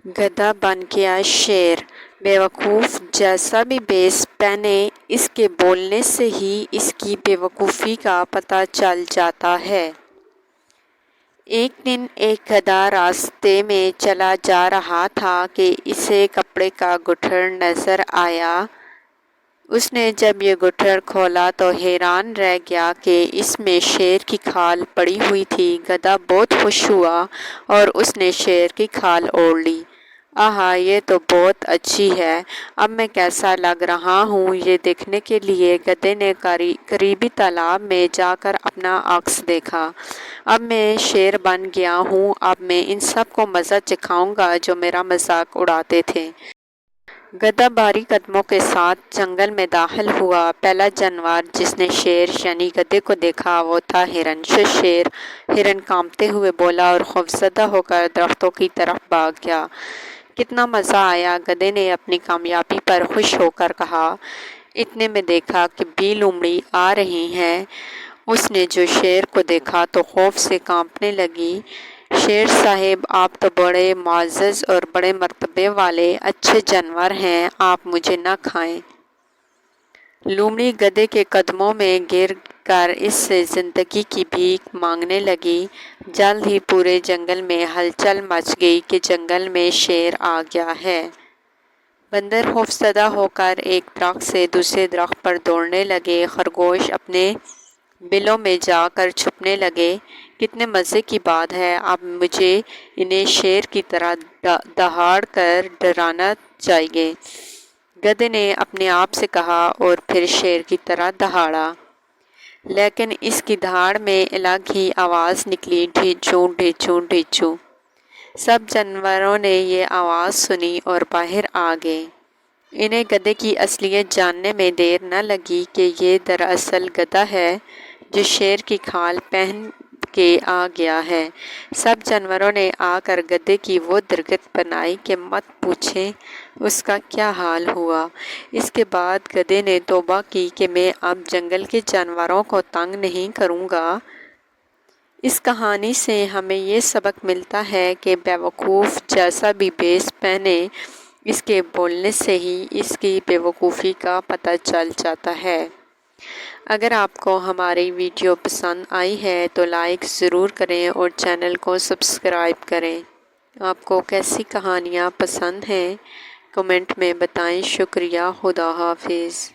गधा बन गया शेर। बेवकूफ़ जैसा भी भेष पहने, इसके बोलने से ही इसकी बेवकूफ़ी का पता चल जाता है। एक दिन एक गधा रास्ते में चला जा रहा था कि इसे कपड़े का गुट्ठर नज़र आया। उसने जब ये गुट्ठर खोला तो हैरान रह गया कि इसमें शेर की खाल पड़ी हुई थी। गधा बहुत खुश हुआ और उसने शेर की खाल ओढ़ ली। आहा, ये तो बहुत अच्छी है। अब मैं कैसा लग रहा हूँ ये देखने के लिए गधे ने करीबी तालाब में जाकर अपना अक्स देखा। अब मैं शेर बन गया हूँ। अब मैं इन सब को मज़ा चखाऊंगा जो मेरा मजाक उड़ाते थे। गधा भारी कदमों के साथ जंगल में दाखिल हुआ। पहला जानवर जिसने शेर यानी गधे को देखा वो था हिरन। शेर हिरन कांपते हुए बोला और खौफजदा होकर दरख्तों की तरफ भाग गया। कितना मज़ा आया, गधे ने अपनी कामयाबी पर खुश होकर कहा। इतने में देखा कि बी लोमड़ी आ रही हैं। उसने जो शेर को देखा तो खौफ से कांपने लगी। शेर साहिब, आप तो बड़े मुअज़्ज़ज़ और बड़े मर्तबे वाले अच्छे जानवर हैं, आप मुझे न खाएं। लोमड़ी गधे के कदमों में गिर कर इससे ज़िंदगी की भीख मांगने लगी। जल्द ही पूरे जंगल में हलचल मच गई कि जंगल में शेर आ गया है। बंदर खौफज़दा होकर एक दरख्त से दूसरे दरख्त पर दौड़ने लगे। खरगोश अपने बिलों में जाकर छुपने लगे। कितने मज़े की बात है, अब मुझे इन्हें शेर की तरह दहाड़ कर डराना चाहिए, गधे ने अपने आप से कहा और फिर शेर की तरह दहाड़ा। लेकिन इसकी दहाड़ में अलग ही आवाज़ निकली, ढीचू ढीचू ढीचू। सब जानवरों ने ये आवाज़ सुनी और बाहर आ गए। इन्हें गधे की असलियत जानने में देर न लगी कि ये दरअसल गधा है जो शेर की खाल पहन के आ गया है। सब जानवरों ने आकर गधे की वो दुर्गत बनाई कि मत पूछें उसका क्या हाल हुआ। इसके बाद गधे ने तौबा की कि मैं अब जंगल के जानवरों को तंग नहीं करूँगा। इस कहानी से हमें ये सबक मिलता है कि बेवकूफ़ जैसा भी भेष पहने, इसके बोलने से ही इसकी बेवकूफ़ी का पता चल जाता है। अगर आपको हमारी वीडियो पसंद आई है तो लाइक ज़रूर करें और चैनल को सब्सक्राइब करें। आपको कैसी कहानियाँ पसंद हैं कमेंट में बताएं। शुक्रिया। खुदा हाफिज़।